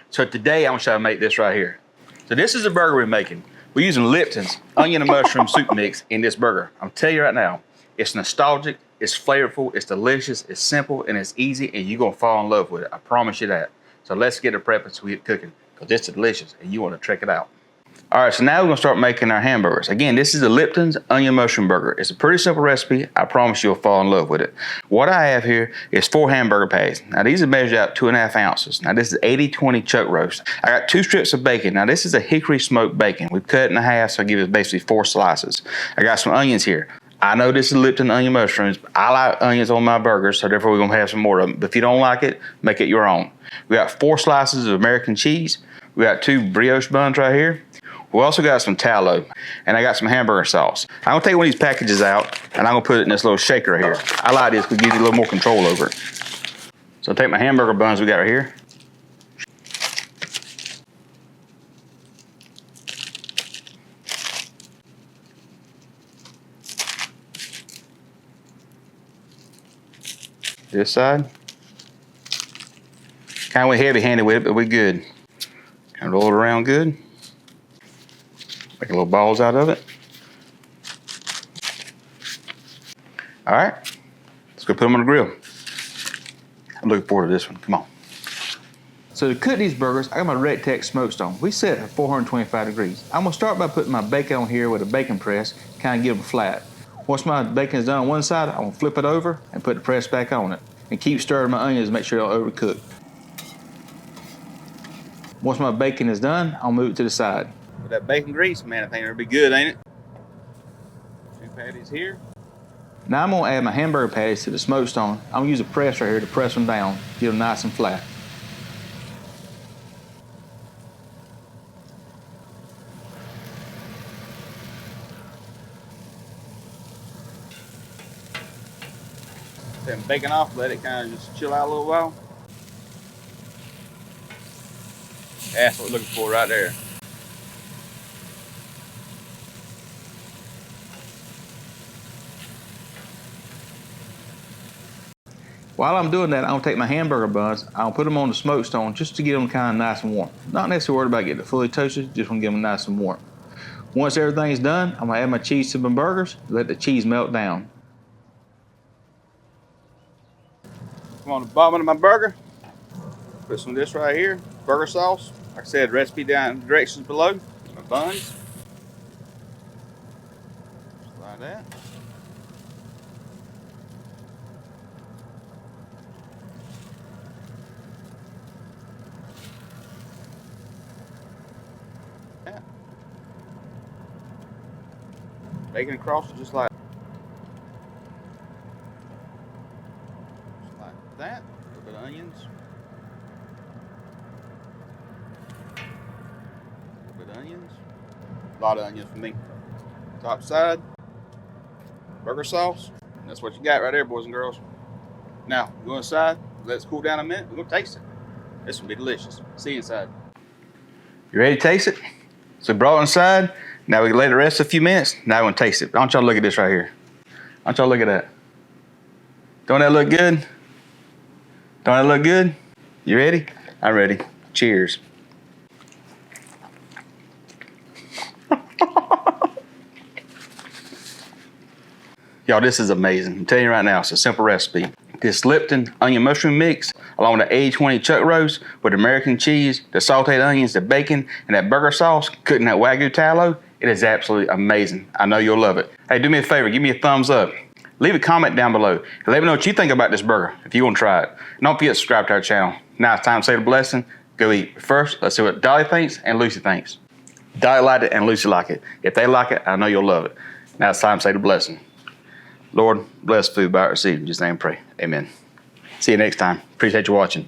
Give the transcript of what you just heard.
So today I'm gonna show you how to make this right here. So this is the burger we're making. We're using Lipton's Onion and Mushroom Soup mix in this burger. I'm telling you right now, it's nostalgic, it's flavorful, it's delicious, it's simple, and it's easy, and you're gonna fall in love with it. I promise you that. So let's get it prepped so we get cooking, because it's delicious and you wanna check it out. All right, so now we're gonna start making our hamburgers. Again, this is the Lipton's Onion Mushroom Burger. It's a pretty simple recipe. I promise you'll fall in love with it. What I have here is 4 hamburger patties. Now these are measured out 2.5 ounces. Now this is 80-20 chuck roast. I got 2 strips of bacon. Now this is a hickory smoked bacon. We've cut it in half, so I give it basically 4 slices. I got some onions here. I know this is Lipton onion mushrooms. I like onions on my burgers, so therefore we're gonna have some more of them. But if you don't like it, make it your own. We got 4 slices of American cheese. We got 2 brioche buns right here. We also got some tallow, and I got some hamburger sauce. I'm gonna take one of these packages out, and I'm gonna put it in this little shaker right here. I like this because it gives you a little more control over it. So I'll take my hamburger buns we got right here. This side. Kind of went heavy-handed with it, but we're good. Kind of roll it around good. Make little balls out of it. All right, let's go put them on the grill. I'm looking forward to this one, come on. So to cook these burgers, I got my Rectex smoke stone. We set it at 425 degrees. I'm gonna start by putting my bacon on here with a bacon press, kind of get them flat. Once my bacon is done on one side, I'm gonna flip it over and put the press back on it. And keep stirring my onions to make sure they don't overcook. Once my bacon is done, I'll move it to the side. With that bacon grease, man, I think it'll be good, ain't it? 2 patties here. Now I'm gonna add my hamburger patties to the smoke stone. I'm gonna use a press right here to press them down, get them nice and flat. Then bacon off, let it kind of just chill out a little while. That's what we're looking for right there. While I'm doing that, I'm gonna take my hamburger buns, I'll put them on the smoke stone just to get them kind of nice and warm. Not necessarily worried about getting it fully toasted, just wanna get them nice and warm. Once everything's done, I'm gonna add my cheese to my burgers, let the cheese melt down. Come on the bottom of my burger, put some of this right here, burger sauce. Like I said, recipe down in the directions below. My buns. Just like that. Bacon across it just like that. A little bit of onions. A little bit of onions. A lot of onions for me. Top side. Burger sauce. And that's what you got right there, boys and girls. Now, go inside. Let it cool down a minute. We're gonna taste it. This will be delicious. See you inside. You ready to taste it? So we brought it inside. Now we can let it rest a few minutes. Now we're gonna taste it. I want y'all to look at this right here. I want y'all to look at that. Don't that look good? Don't that look good? You ready? I'm ready. Cheers. Y'all, this is amazing. I'm telling you right now, it's a simple recipe. This Lipton onion mushroom mix, along with the 80-20 chuck roast with American cheese, the sauteed onions, the bacon, and that burger sauce, cooking that Wagyu tallow, it is absolutely amazing. I know you'll love it. Hey, do me a favor, give me a thumbs up. Leave a comment down below. And let me know what you think about this burger, if you want to try it. And don't forget to subscribe to our channel. Now it's time to say the blessing. Go eat. But first, let's see what Dolly thinks and Lucy thinks. Dolly liked it and Lucy liked it. If they like it, I know you'll love it. Now it's time to say the blessing. Lord, bless food by our receipt. In Jesus' name pray. Amen. See you next time. Appreciate you watching.